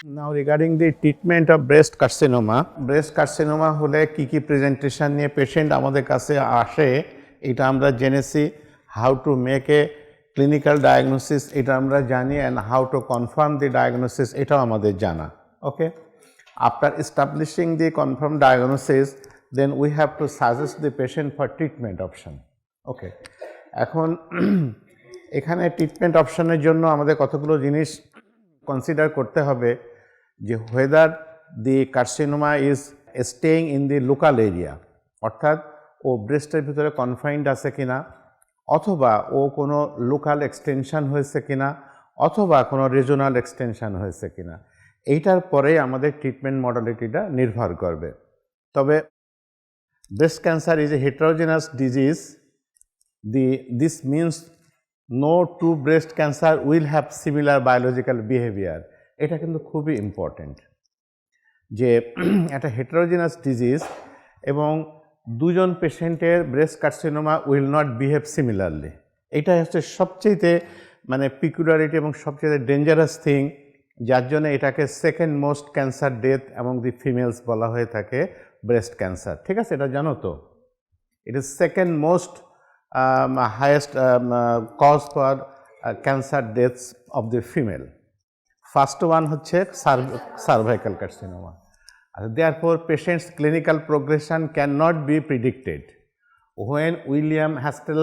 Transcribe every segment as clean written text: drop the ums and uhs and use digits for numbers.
Now regarding the treatment of breast carcinoma হলে কি presentation নিয়ে পেশেন্ট আমাদের কাছে আসে এটা আমরা জেনেছি, how to make a clinical diagnosis এটা আমরা জানি, and how to confirm the diagnosis এটাও আমাদের জানা। Okay, after establishing the confirm diagnosis then we have to suggest the patient for treatment option. Okay, এখন এখানে ট্রিটমেন্ট অপশনের জন্য আমাদের কতগুলো জিনিস কনসিডার করতে হবে, যে whether the carcinoma is staying in the local area, অর্থাৎ ও ব্রেস্টের ভিতরে কনফাইন্ড আছে কিনা, অথবা ও কোনো লোকাল এক্সটেনশন হয়েছে কিনা, অথবা কোনো রিজনাল এক্সটেনশন হয়েছে কিনা, এইটার পরেই আমাদের ট্রিটমেন্ট মডালিটিটা নির্ভর করবে। তবে breast cancer is a heterogeneous disease, this means no two breast cancer will have similar biological behavior. এটা কিন্তু খুবই ইম্পর্টেন্ট যে একটা হেটারোজেনাস ডিজিজ এবং দুজন পেশেন্টের breast carcinoma will not behave similarly. এটা হচ্ছে সবচেয়ে মানে পিকুলারিটি এবং সবচেয়ে ডেঞ্জারাস থিং, যার জন্য এটাকে second most cancer death among the females বলা হয়ে থাকে ব্রেস্ট ক্যান্সার। ঠিক আছে, এটা জানো তো, it is second most highest cause for cancer deaths of the female. First one হচ্ছে cervical carcinoma. Therefore, patient's clinical progression cannot be predicted. When William Hastel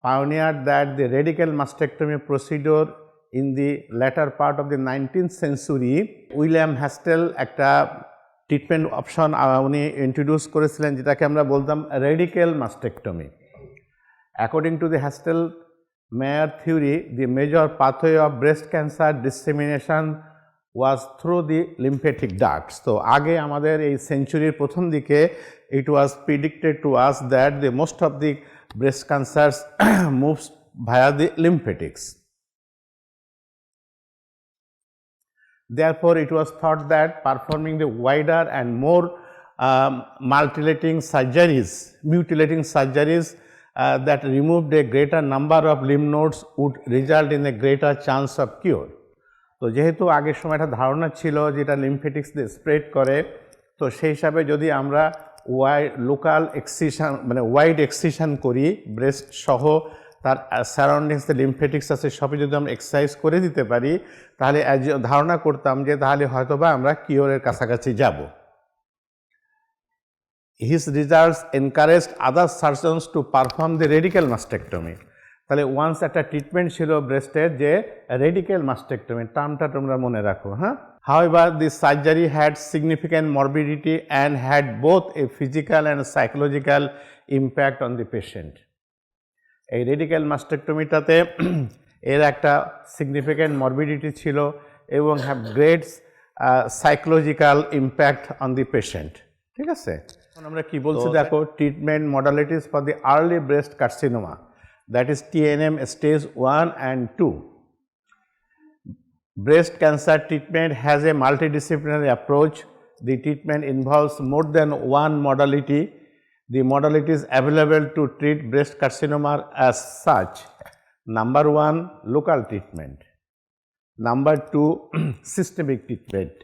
pioneered that the radical mastectomy procedure in the latter part of the 19th century, William Hastel একটা treatment option উনি introduce করেছিলেন, যেটাকে আমরা বলতাম radical mastectomy. According to the Hastel-Meyer theory, the major pathway of breast cancer dissemination was through the lymphatic ducts. So, আগে আমাদের এই সেঞ্চুরির প্রথম দিকে it was predicted to us that the most of the breast cancers moves via the lymphatics. Therefore, it was thought that performing the wider and more mutilating surgeries that removed a greater number of lymph nodes would result in a greater chance of cure. তো যেহেতু আগের সময় একটা ধারণা ছিল যেটা লিমফেটিক্স দিয়ে spread করে, তো সেই হিসাবে যদি আমরা লোকাল এক্সিশন মানে ওয়াইড এক্সিশন করি ব্রেস্ট সহ তার সারাউন্ডিংসে লিমফেটিক্স আছে সবই যদি আমরা এক্সারসাইজ করে দিতে পারি, তাহলে ধারণা করতাম যে তাহলে হয়তোবা আমরা কিওরের কাছাকাছি যাব। His results encouraged other surgeons to perform the radical mastectomy. তাহলে ওয়ান্স একটা ট্রিটমেন্ট ছিল ব্রেস্টের যে রেডিক্যাল মাস্টেক্টমি, টার্মটা তোমরা মনে রাখো। হ্যাঁ, however this surgery had significant morbidity and had both a physical and psychological impact on the patient. এই radical মাস্টেক্টমিটাতে এর একটা সিগনিফিক্যান্ট মরবিডিটি ছিল এবং have great psychological impact on the patient. ঠিক আছে, আমরা কি বলছি দেখো, treatment modalities for the early breast carcinoma, that is TNM stage 1 and 2. Breast cancer treatment has a multidisciplinary approach. The treatment involves more than one modality. The modalities available to treat breast carcinoma are as such: number 1, local treatment; number 2, systemic treatment;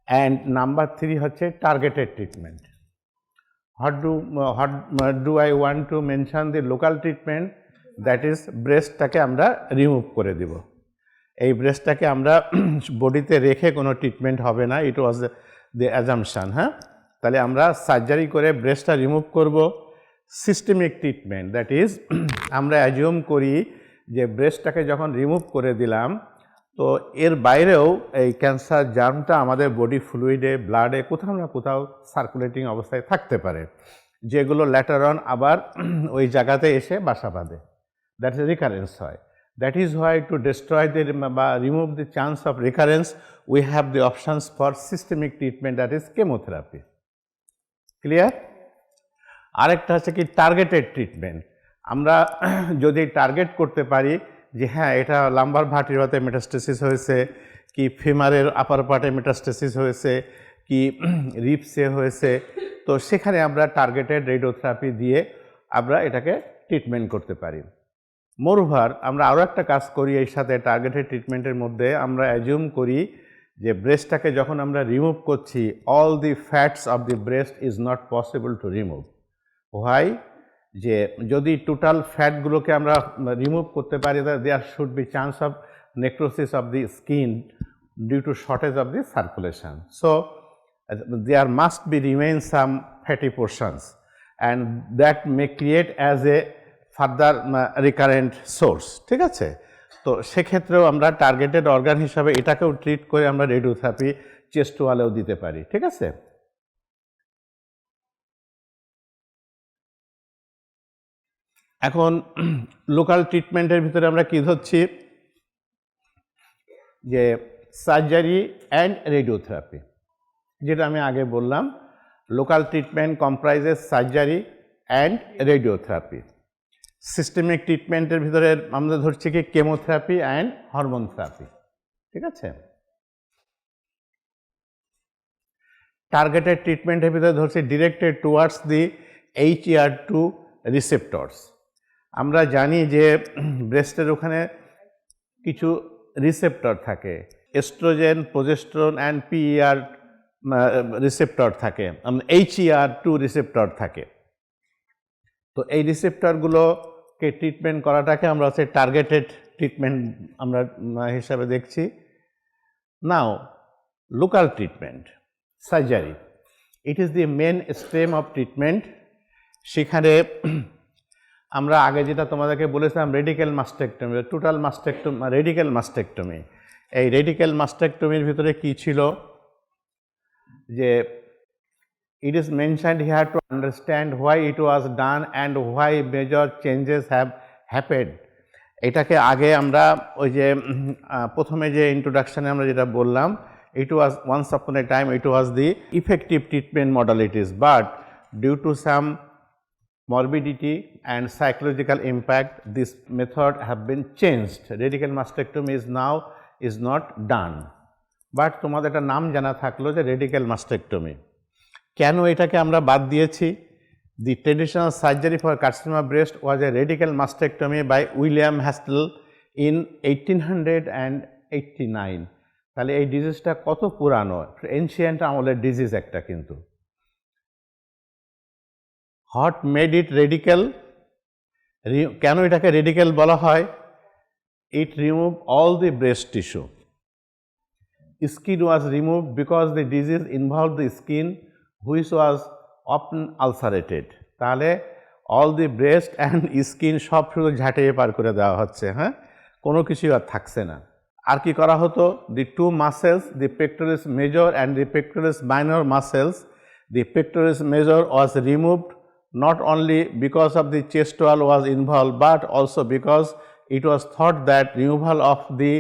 and number 3 হচ্ছে targeted treatment. What do I want to mention the local treatment? That is ব্রেস্টটাকে আমরা remove করে দিব। এই ব্রেস্টটাকে আমরা বডিতে রেখে কোনো treatment হবে না, ইট ওয়াজ দ্য অ্যাজাম্পশন। হ্যাঁ, তাহলে আমরা সার্জারি করে ব্রেস্টটা রিমুভ করব। সিস্টেমিক ট্রিটমেন্ট, দ্যাট ইজ আমরা অ্যাজিউম করি যে ব্রেস্টটাকে যখন রিমুভ করে দিলাম, তো এর বাইরেও এই ক্যান্সার জার্মটা আমাদের বডি ফ্লুইডে, ব্লাডে কোথাও না কোথাও সার্কুলেটিং অবস্থায় থাকতে পারে, যেগুলো ল্যাটার অন আবার ওই জায়গাতে এসে বাসা বাঁধে, দ্যাট ইজ রিকারেন্স হয়। That is why to destroy the বা remove the chance of recurrence we have the options for systemic treatment, that is chemotherapy. Clear? আরেকটা হচ্ছে কি টার্গেটেড ট্রিটমেন্ট। আমরা যদি টার্গেট করতে পারি যে হ্যাঁ এটা লাম্বার ভার্টিব্রাতে মেটাস্টেসিস হয়েছে, কি ফিমারের আপার পার্টে মেটাস্টেসিস হয়েছে, কি রিপসে হয়েছে, তো সেখানে আমরা টার্গেটেড রেডিওথেরাপি দিয়ে আমরা এটাকে ট্রিটমেন্ট করতে পারি। মোরওভার আমরা আরও একটা কাজ করি এই সাথে টার্গেটেড ট্রিটমেন্টের মধ্যে, আমরা অ্যাজিউম করি যে ব্রেস্টটাকে যখন আমরা রিমুভ করছি, all the fats of the breast is not possible to remove. Why? যে যদি টোটাল ফ্যাটগুলোকে আমরা রিমুভ করতে পারি, there should be chance of necrosis of the skin due to shortage of the circulation. So there must be remain some fatty portions and that may create as a further recurrent source. ঠিক আছে? তো সেক্ষেত্রেও আমরা targeted organ হিসাবে এটাকেও treat করে আমরা radiotherapy chest ওয়ালেও দিতে পারি। ঠিক আছে? এখন লোকাল ট্রিটমেন্টের ভিতরে আমরা কি ধরছি, যে সার্জারি অ্যান্ড রেডিওথেরাপি। যেটা আমি আগে বললাম, local treatment comprises surgery and radiotherapy. Systemic ট্রিটমেন্টের ভিতরে আমরা ধরছি কি কেমোথেরাপি অ্যান্ড হরমোন থেরাপি। ঠিক আছে? টার্গেটেড ট্রিটমেন্টের ভিতরে ধরছি ডিরেক্টেড টুয়ার্ডস দি HER2 রিসেপ্টরস। আমরা জানি যে ব্রেস্টের ওখানে কিছু রিসেপ্টর থাকে, oestrogen, progesterone and PER receptor থাকে, HER2 রিসেপ্টর থাকে। তো এই রিসেপ্টরগুলোকে ট্রিটমেন্ট করাটাকে আমরা হচ্ছে টার্গেটেড ট্রিটমেন্ট আমরা হিসাবে দেখছি। Now local treatment, surgery, it is the main stream of treatment. সেখানে আমরা আগে যেটা তোমাদেরকে বলেছিলাম radical mastectomy, total mastectomy, radical mastectomy. এই রেডিক্যাল মাস্টেক্টমির ভিতরে কি ছিল, যে it is mentioned here to understand why it was done and why major changes have happened. এটাকে আগে আমরা ওই যে প্রথমে যে ইন্ট্রোডাকশনে আমরা যেটা বললাম, it was once upon a time it was the effective treatment modalities, but due to some morbidity and psychological impact this method have been changed. Radical mastectomy is now is not done, but তোমাদের একটা নাম জানা থাকলো যে radical mastectomy. কেন এটাকে আমরা বাদ দিয়েছি? The traditional surgery for carcinoma breast was a radical mastectomy by William হ্যাস্টেল ইন 1889। তাহলে এই ডিজিজটা কত পুরানো, এনশিয়েন্ট আমলের ডিজিজ একটা। কিন্তু হোয়াট মেড ইট রেডিক্যাল? কেন এটাকে রেডিক্যাল বলা হয়? It remove all the breast tissue. Skin was removed because the disease involved the skin which was often ulcerated. তাহলে all the breast and skin সব শুধু ঝাঁটিয়ে পার করে দেওয়া হচ্ছে। হ্যাঁ, কোনো কিছু আর থাকছে না। আর কি করা হতো? The two muscles, the pectoris major and the pectoris minor muscles, the pectoris major was removed not only because of the chest wall was involved but also because it was thought that removal of the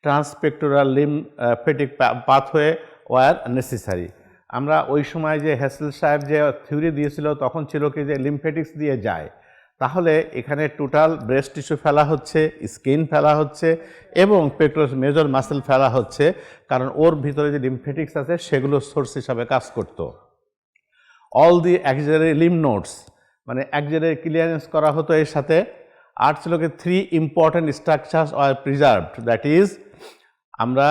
transpectoral lymphatic pathway were necessary. আমরা ওই সময় যে hassle সাহেব যে theory দিয়েছিল তখন ছিল কি যে লিম্ফেটিক্স দিয়ে যায়, তাহলে এখানে টোটাল ব্রেস্ট টিস্যু ফেলা হচ্ছে, স্কিন ফেলা হচ্ছে এবং পেক্টোরাস মেজর মাসেল ফেলা হচ্ছে, কারণ ওর ভিতরে যে লিম্ফেটিক্স আছে সেগুলো সোর্স হিসাবে কাজ করত। All the axillary lymph nodes, মানে অ্যাক্সিলারি ক্লিয়ারেন্স করা হতো এর সাথে। আর ছিল কি 3 ইম্পর্টেন্ট স্ট্রাকচারস আর প্রিজার্ভড, দ্যাট ইজ আমরা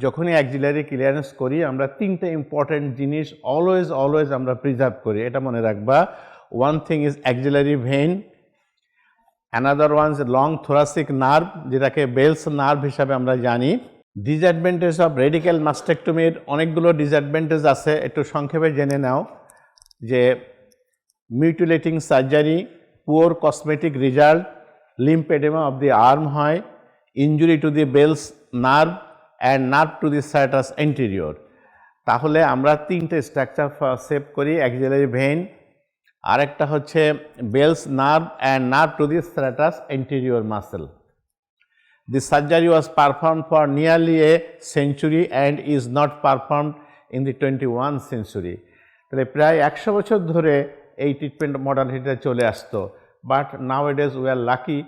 যখনই অ্যাক্সিলারি ক্লিয়ারেন্স করি আমরা 3টে ইম্পর্টেন্ট জিনিস অলওয়েজ আমরা প্রিজার্ভ করি, এটা মনে রাখবা। One thing is axillary vein, another one is long thoracic nerve, যেটাকে বেলস নার্ভ হিসাবে আমরা জানি। ডিসঅ্যাডভান্টেজ অফ রেডিক্যাল মাস্টেক্টমির অনেকগুলো ডিসঅ্যাডভান্টেজ আছে, একটু সংক্ষেপে জেনে নাও। যে mutilating surgery, poor cosmetic result, lymphedema of the arm হয়, injury to the Bell's nerve and nerve to the serratus anterior. তাহলে আমরা 3টে স্ট্রাকচার সেভ করি, অ্যাক্সিলারি ভেইন, আরেকটা হচ্ছে Bell's nerve and nerve to the serratus anterior muscle. The surgery was performed for nearly a century and is not performed in the 21 century. তাহলে প্রায় 100 বছর ধরে এই ট্রিটমেন্ট মডালিটিটা চলে আসতো, but nowadays we are lucky,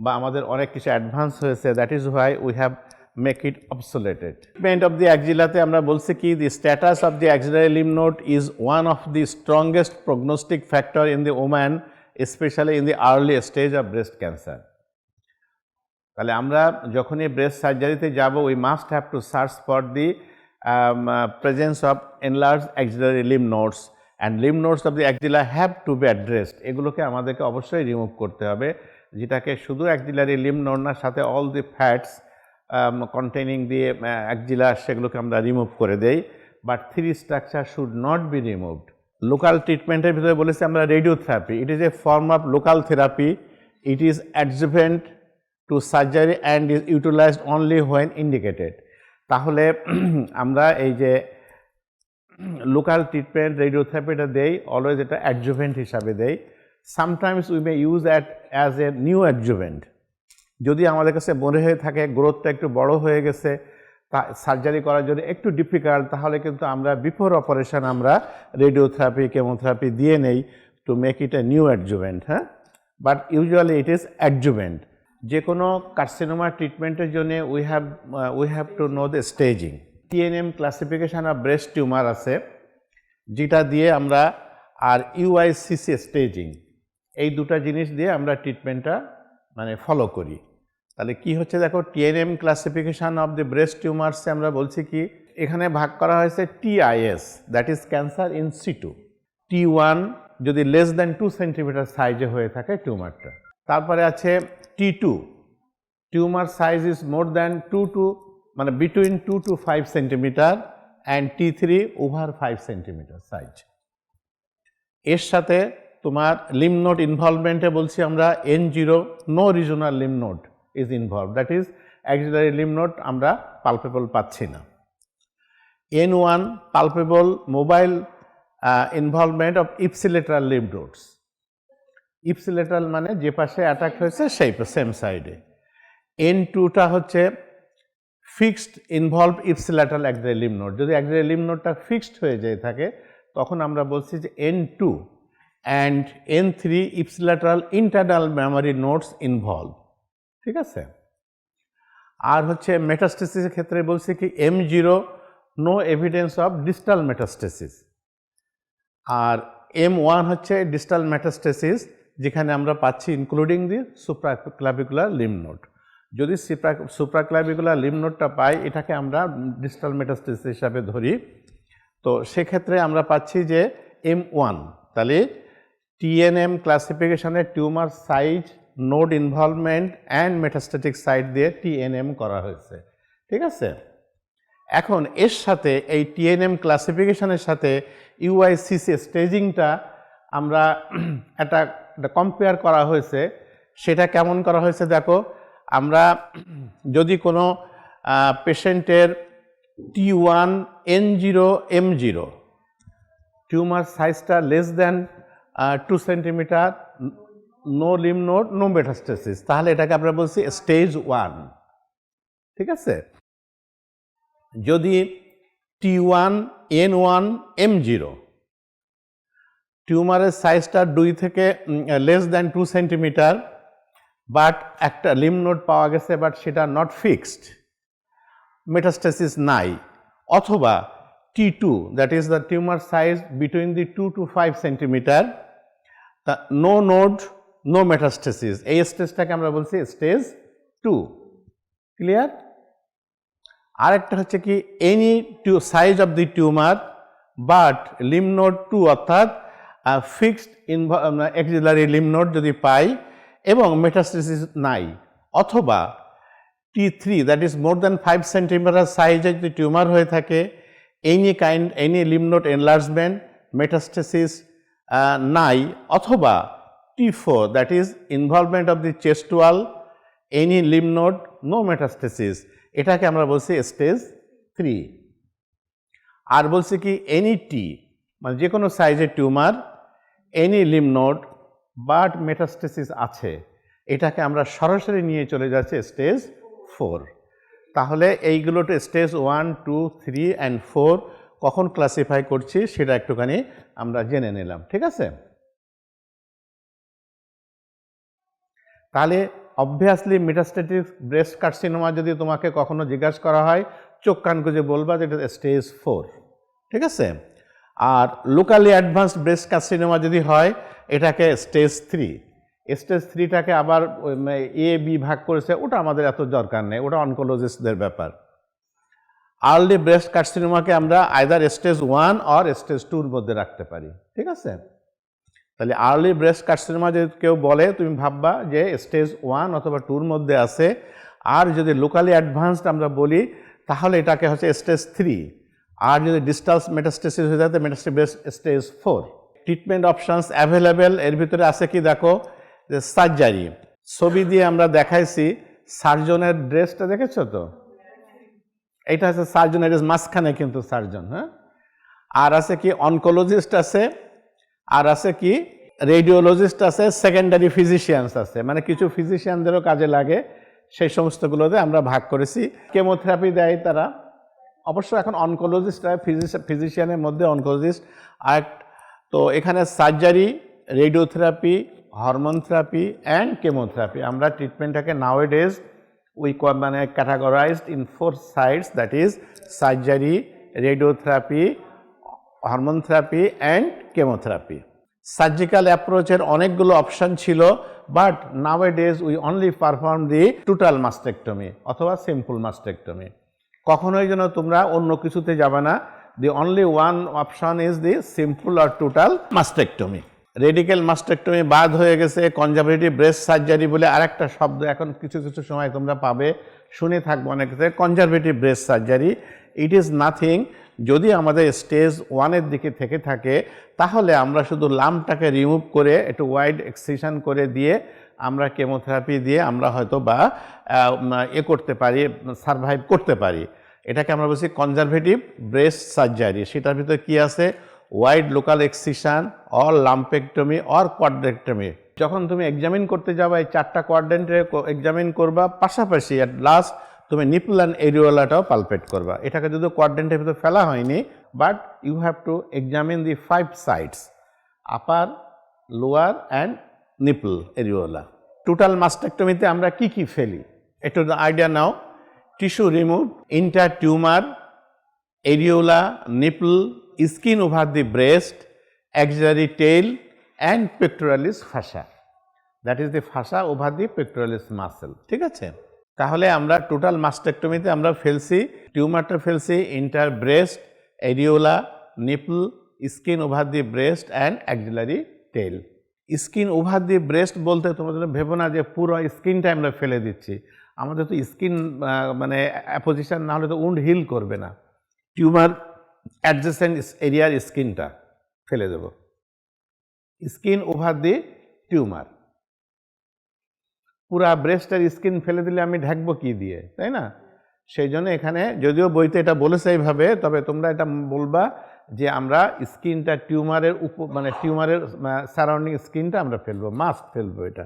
বা আমাদের অনেক কিছু অ্যাডভান্স হয়েছে, that is why we have make it obsoleted. Treatment of the অ্যাক্সিলাতে আমরা বলছি কি, the status of the axillary lymph node is one of the strongest prognostic factor in the woman, specially in the early stage of breast cancer. তাহলে আমরা যখনই breast সার্জারিতে যাব we must have to search for the presence of enlarged axillary lymph nodes and lymph nodes of the axilla have to be addressed. এগুলোকে আমাদেরকে অবশ্যই remove করতে হবে, যেটাকে শুধু axillary lymph node না, সাথে all the fats containing the axilla সেগুলোকে আমরা রিমুভ করে দেই, but 3 structure should not be removed. Local ট্রিটমেন্টের ভিতরে বলেছি আমরা radiotherapy, it is a form of local therapy, it is adjuvant to surgery and is utilized only when indicated. তাহলে আমরা এই যে লোকাল ট্রিটমেন্ট রেডিওথেরাপিটা দেই, অলওয়েজ এটা অ্যাডজুভেন্ট হিসাবে দেই। Sometimes we may use that as a new adjuvant. যদি আমাদের কাছে মনে হয়ে থাকে গ্রোথটা একটু বড় হয়ে গেছে, তা সার্জারি করার জন্য একটু ডিফিকাল্ট, তাহলে কিন্তু আমরা বিফোর অপারেশন আমরা রেডিওথেরাপি কেমোথেরাপি দিয়ে নেই to make it a neoadjuvant. হ্যাঁ, but usually it is adjuvant. যে কোনো কার্সিনোমা ট্রিটমেন্টের জন্য we have to know the staging. TNM classification of breast tumour আছে, যেটা দিয়ে আমরা, আর ইউআইসিসি স্টেজিং, এই দুটা জিনিস দিয়ে আমরা ট্রিটমেন্টটা মানে ফলো করি। তাহলে কি হচ্ছে দেখো, TNM classification of the breast টিউমার্সে আমরা বলছি কি, এখানে ভাগ করা হয়েছে TIS, that is cancer in situ. T1 যদি লেস দ্যান 2 সেন্টিমিটার সাইজে হয়ে থাকে টিউমারটা। তারপরে আছে T2, tumour size is more than 2 two মানে between 2 to 5 centimetre, and T3 over 5 centimetre size. এর সাথে তোমার লিম্ফ নোড ইনভলভমেন্টে বলছি আমরা N0, no regional lymph node is involved, that is axillary lymph node আমরা পালপেবল পাচ্ছি না। N1 palpable mobile involvement of ipsilateral lymph nodes, ipsilateral মানে যে পাশে অ্যাটাক হয়েছে সেই সেম সাইডে। N2টা হচ্ছে fixed involve ipsilateral axillary lymph node, যদি axillary lymph nodeটা ফিক্সড হয়ে যায় থাকে তখন আমরা বলছি যে N2 and N3 ipsilateral internal mammary nodes involved, ঠিক আছে। আর হচ্ছে মেটাস্টেসিসের ক্ষেত্রে বলছি কি M0, no evidence of distal metastasis, আর M1 হচ্ছে ডিস্টাল মেটাস্টেসিস, যেখানে আমরা পাচ্ছি including the supraclavicular lymph node. যদি সুপ্রাক্লাভিকুলার লিম্ফ নোডটা পাই, এটাকে আমরা ডিস্টাল মেটাস্টেসিস হিসাবে ধরি, তো সেক্ষেত্রে আমরা পাচ্ছি যে M1। তাহলে টিএনএম ক্লাসিফিকেশনের tumour size, node involvement and metastatic site দিয়ে টিএনএম করা হয়েছে, ঠিক আছে। এখন এর সাথে এই টিএনএম ক্লাসিফিকেশনের সাথে ইউআইসিসি স্টেজিংটা আমরা একটা কম্পেয়ার করা হয়েছে। সেটা কেমন করা হয়েছে দেখো, আমরা যদি কোনো পেশেন্টের T1 N0 M0 টিউমার সাইজটা less than 2 centimetre, no lymph node, no metastasis, তাহলে এটাকে আমরা বলছি স্টেজ 1, ঠিক আছে। যদি T1 N1 M0 টিউমারের সাইজটা 2 থেকে লেস দ্যান 2 সেন্টিমিটার, বাট একটা লিম্ফ নোড পাওয়া গেছে, বাট সেটা নট ফিক্সড, মেটাস্টেসিস নাই, অথবা T2 that is the tumour size between the 2 to 5 centimetre, no node, no metastasis, এই স্টেজটাকে আমরা বলছি স্টেজ 2, ক্লিয়ার। আরেকটা হচ্ছে কি, any size of the tumour but lymph node 2 অর্থাৎ ফিক্সড অ্যাক্সিলারি লিম্ফ নোড যদি পাই এবং মেটাস্টেসিস নাই, অথবা T3 that is more than 5 centimetre সাইজের যদি টিউমার হয়ে থাকে, any lymph node enlargement, metastasis নাই, অথবা T4 that is involvement of the chest wall, any lymph node, no metastasis, এটাকে আমরা বলছি স্টেজ 3। আর বলছি কি, এনি টি মানে যে কোনো সাইজের tumour, any lymph node but metastasis আছে, এটাকে আমরা সরাসরি নিয়ে চলে যাচ্ছি স্টেজ 4। তাহলে এইগুলোতে স্টেজ 1, 2, 3 and 4 কখন ক্লাসিফাই করছি সেটা একটুখানি আমরা জেনে নিলাম, ঠিক আছে। তাহলে অবভিয়াসলি মেটাস্ট্যাটিক ব্রেস্ট কার্সিনোমা যদি তোমাকে কখনো জিজ্ঞাসা করা হয়, চোখ কান খুঁজে বলবা যে এটা স্টেজ 4, ঠিক আছে। আর লোকালি অ্যাডভান্সড ব্রেস্ট কার্সিনোমা যদি হয়, এটাকে স্টেজ 3। স্টেজ 3টাকে আবার A B ভাগ করেছে, ওটা আমাদের এত দরকার নেই, ওটা অনকোলজিস্টদের ব্যাপার। আর্লি ব্রেস্ট কার্সিনোমাকে আমরা আইদার স্টেজ 1 অর স্টেজ 2 এর মধ্যে রাখতে পারি, ঠিক আছে? তাহলে আর্লি ব্রেস্ট কার্সিনোমা যদি কেউ বলে তুমি ভাববা যে স্টেজ 1 অথবা 2 এর মধ্যে আছে, আর যদি লোকালি অ্যাডভান্সড আমরা বলি তাহলে এটাকে হচ্ছে স্টেজ 3, আর যদি ডিস্টাল মেটাস্টেসিস হয়ে যায় metastasis stage 4। Treatment options available এর ভিতরে আছে কি দেখো, যে সার্জারি, ছবি দিয়ে আমরা দেখাইছি, সার্জনের ড্রেসটা দেখেছো তো, এটা হচ্ছে সার্জন, এটা মাঝখানে কিন্তু সার্জন, হ্যাঁ। আর আছে কি অনকোলজিস্ট আছে, আর আছে কি রেডিওলজিস্ট আছে, সেকেন্ডারি ফিজিশিয়ানস আছে, মানে কিছু ফিজিশিয়ানদেরও কাজে লাগে, সেই সমস্তগুলোতে আমরা ভাগ করেছি। কেমোথেরাপি দেয় তারা, অবশ্য এখন অনকোলজিস্টরা ফিজিশিয়ানের মধ্যে অনকোলজিস্ট। আর তো এখানে surgery, radiotherapy, hormone therapy and chemotherapy, আমরা ট্রিটমেন্টটাকে নাওএডেজ উই মানে categorised in 4 sides, that is surgery, radiotherapy, hormone therapy and chemotherapy. Surgical অ্যাপ্রোচের অনেকগুলো অপশান ছিল, but nowadays we only perform the total mastectomy অথবা সিম্পল মাস্টেক্টমি। কখনোই যেন তোমরা অন্য কিছুতে যাবে না, the only one option is the simple আর টোটাল মাস্টেক্টমি। রেডিক্যাল মাস্টেক্টমি বাদ হয়ে গেছে, কনজারভেটিভ ব্রেস্ট সার্জারি বলে আরেকটা শব্দ এখন কিছু কিছু সময় তোমরা পাবে, শুনে থাকবো অনেক ক্ষেত্রে, conservative breast surgery. It is nothing, যদি আমাদের স্টেজ 1-এর দিকে থেকে থাকে তাহলে আমরা শুধু লাম্পটাকে রিমুভ করে একটু ওয়াইড এক্সিশন করে দিয়ে আমরা কেমোথেরাপি দিয়ে আমরা হয়তো বা করতে পারি, সারভাইভ করতে পারি। এটাকে আমরা বলছি কনজারভেটিভ ব্রেস্ট সার্জারি। সেটার ভিতরে কি আছে, wide local excision or lumpectomy or quadrantectomy. যখন তুমি এক্সামিন করতে যাবা এই 4টা কোয়াড্রেন্টে এক্সামিন করবা, পাশাপাশি অ্যাট লাস্ট তুমি নিপল অ্যান্ড এরিওলাটাও পালপেট করবা। এটাকে যদি কোয়াড্রেন্টের ভিতরে ফেলা হয়নি, but you have to examine the 5 sides, upper, lower and nipple, areola. Total মাস্টেক্টমিতে আমরা কি কি ফেলি একটু আইডিয়া নাও। Tissue remove, inter tumour, areola, nipple, skin over the breast, axillary tail and pectoralis fascia, that is the fascia over the pectoralis muscle, ঠিক আছে? তাহলে আমরা টোটাল মাস্টেক্টমিতে আমরা ফেলছি, টিউমারটা ফেলছি, inter breast, areola, nipple, skin over the breast and axillary tail. Skin over the breast বলতে তোমাদের ভেবো না যে পুরো স্কিনটা আমরা ফেলে দিচ্ছি, আমাদের তো স্কিন মানে অ্যাপোজিশন না হলে তো উন্ড হিল করবে না, টিউমার অ্যাডজেসেন্ট এরিয়ার স্কিনটা ফেলে দেব। স্কিন ওভার দি টিউমার, পুরা ব্রেস্টের স্কিন ফেলে দিলে আমি ঢাকবো কি দিয়ে, তাই না? সেই জন্য এখানে যদিও বইতে এটা বলেছে এইভাবে, তবে তোমরা এটা বলবা যে আমরা স্কিনটা টিউমারের মানে টিউমারের সারাউন্ডিং স্কিনটা আমরা ফেলবো, মাস্ক ফেলবো। এটা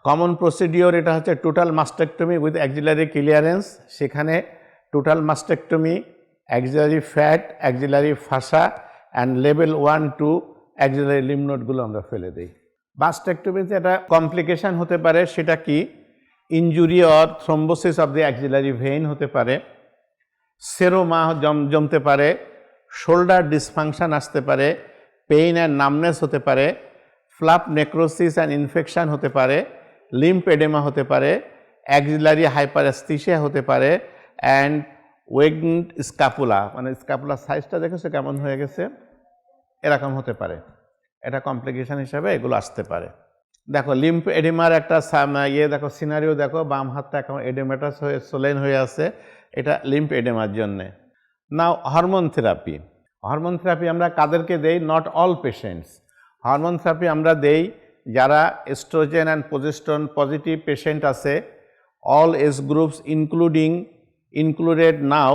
কমন প্রসিডিওর, এটা হচ্ছে total mastectomy with axillary clearance. সেখানে total mastectomy, axillary fat, axillary fascia and level 1, 2 axillary lymph নোডগুলো আমরা ফেলে দিই। মাস্টেক্টমিতে একটা কমপ্লিকেশান হতে পারে, সেটা কি injury or thrombosis of the axillary vein হতে পারে, সেরোমা জমতে পারে, শোল্ডার ডিসফাংশন আসতে পারে, পেইন অ্যান্ড নামনেস হতে পারে, ফ্লাপ নেক্রোসিস অ্যান্ড ইনফেকশান হতে পারে, লিম্ফ এডেমা হতে পারে, অ্যাক্সিলারি হাইপারস্থিসিয়া হতে পারে অ্যান্ড ওয়েগড স্ক্যাপুলা, মানে স্ক্যাপুলার সাইজটা দেখেছো কেমন হয়ে গেছে, এরকম হতে পারে। এটা কমপ্লিকেশান হিসাবে এগুলো আসতে পারে। দেখো লিম্ফ এডেমার একটা দেখো সিনারিও দেখো, বাম হাতটা এখন এডেমাটাস হয়ে সোলেন হয়ে আছে, এটা লিম্ফ এডেমার জন্যে। Now hormone therapy. Hormone therapy আমরা কাদেরকে দেই? Not all patients. Hormone therapy আমরা দেই যারা oestrogen and progesterone positive patient আছে, all age groups included. Now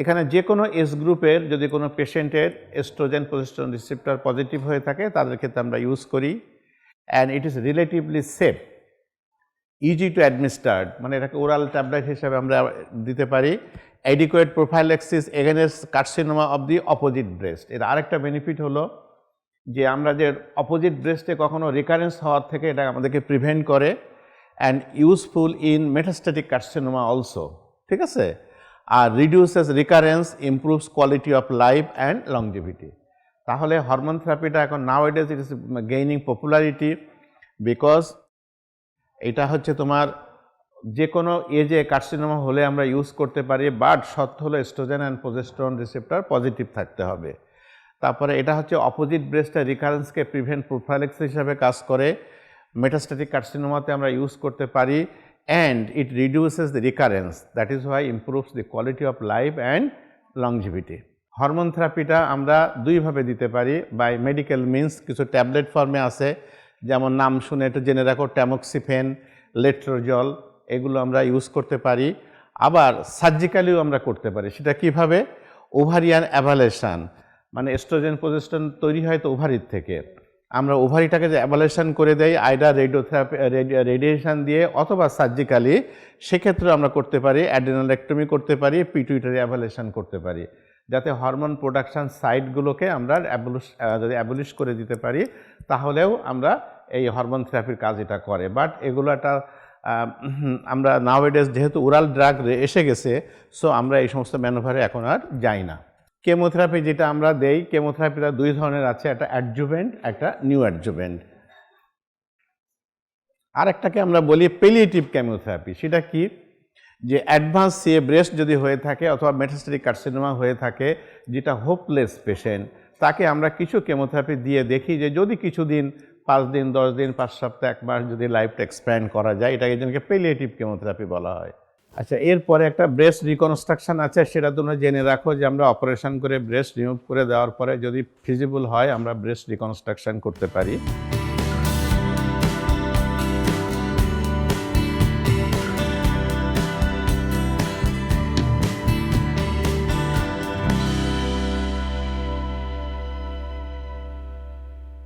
এখানে যে কোনো এজ গ্রুপের যদি কোনো পেশেন্টের এস্ট্রোজেন প্রজেস্টেরন রিসেপ্টর পজিটিভ হয়ে থাকে তাদের ক্ষেত্রে আমরা ইউজ করি। And it is relatively safe, easy to administered, মানে এটাকে ওরাল ট্যাবলেট হিসেবে আমরা দিতে পারি। Adequate prophylaxis against carcinoma of the opposite breast. এর আরেকটা বেনিফিট হলো যে আমরা যে অপোজিট ব্রেস্টে কখনো রিকারেন্স হওয়ার থেকে এটা আমাদেরকে প্রিভেন্ট করে। And useful in metastatic carcinoma also, ঠিক আছে? আর reduces recurrence, improves quality of life and longevity. তাহলে হরমোন থেরাপিটা এখন nowadays it is gaining popularity because এটা হচ্ছে তোমার যে কোনো এজে কার্সিনোমা হলে আমরা ইউজ করতে পারি, বাট শর্ত হলো oestrogen and progesterone receptor positive থাকতে হবে। তারপরে এটা হচ্ছে অপোজিট ব্রেস্টের রিকারেন্সকে প্রিভেন্ট প্রোফাইলেক্স হিসাবে কাজ করে। মেটাস্ট্যাটিক কার্সিনোমাতে আমরা ইউজ করতে পারি, and it reduces the recurrence, that is why improves the quality of life and longevity. Hormone থেরাপিটা আমরা দুইভাবে দিতে পারি, বাই মেডিকেল মিনস, কিছু ট্যাবলেট ফর্মে আছে, যেমন নাম শুনে একটু জেনে রাখো, ট্যামোক্সিফেন, লেট্রোজল, এগুলো আমরা ইউজ করতে পারি। আবার সার্জিক্যালিও আমরা করতে পারি। সেটা কিভাবে? ওভারিয়ান অ্যাভালেশন, মানে এস্ট্রোজেন প্রোজেস্টেরন তৈরি হয় তো ওভারির থেকে, আমরা ওভারিটাকে যে অ্যাভালেশন করে দেই আইডার রেডিওথেরাপি, রেডিয়েশন দিয়ে অথবা সার্জিক্যালি, সেক্ষেত্রে আমরা করতে পারি, অ্যাডেনালেক্টমি করতে পারি, পিটুইটারি অ্যাভালেশন করতে পারি, যাতে হরমোন প্রোডাকশান সাইটগুলোকে আমরা যদি অ্যাবলিশ করে দিতে পারি, তাহলেও আমরা এই হরমোন থেরাপির কাজ এটা করে। বাট এগুলো একটা আমরা নাওএডেজ যেহেতু ওরাল ড্রাগ এসে গেছে, সো আমরা এই সমস্ত ম্যানোভারে এখন আর যাই না। কেমোথেরাপি যেটা আমরা দেই, কেমোথেরাপিটা দুই ধরনের আছে, একটা অ্যাডজুভেন্ট, একটা নিউ অ্যাডজুভেন্ট। আর একটাকে আমরা বলি পেলিয়েটিভ কেমোথেরাপি। সেটা কি? যে অ্যাডভান্স সিএ ব্রেস্ট যদি হয়ে থাকে অথবা মেটাস্ট্যাটিক কার্সিনোমা হয়ে থাকে, যেটা হোপলেস পেশেন্ট, তাকে আমরা কিছু কেমোথেরাপি দিয়ে দেখি যে যদি কিছুদিন, 5 দিন, 10 দিন, 5 সপ্তাহ, 1 মাস যদি লাইফটা এক্সপ্যান্ড করা যায়, এটাকে যেটাকে পেলিয়েটিভ কেমোথেরাপি বলা হয়। আচ্ছা, এরপরে একটা ব্রেস্ট রিকনস্ট্রাকশন আছে, সেটা তোমরা জেনে রাখো যে আমরা অপারেশন করে ব্রেস্ট রিমুভ করে দেওয়ার পরে যদি ফিজিবল হয় আমরা ব্রেস্ট রিকনস্ট্রাকশন করতে পারি।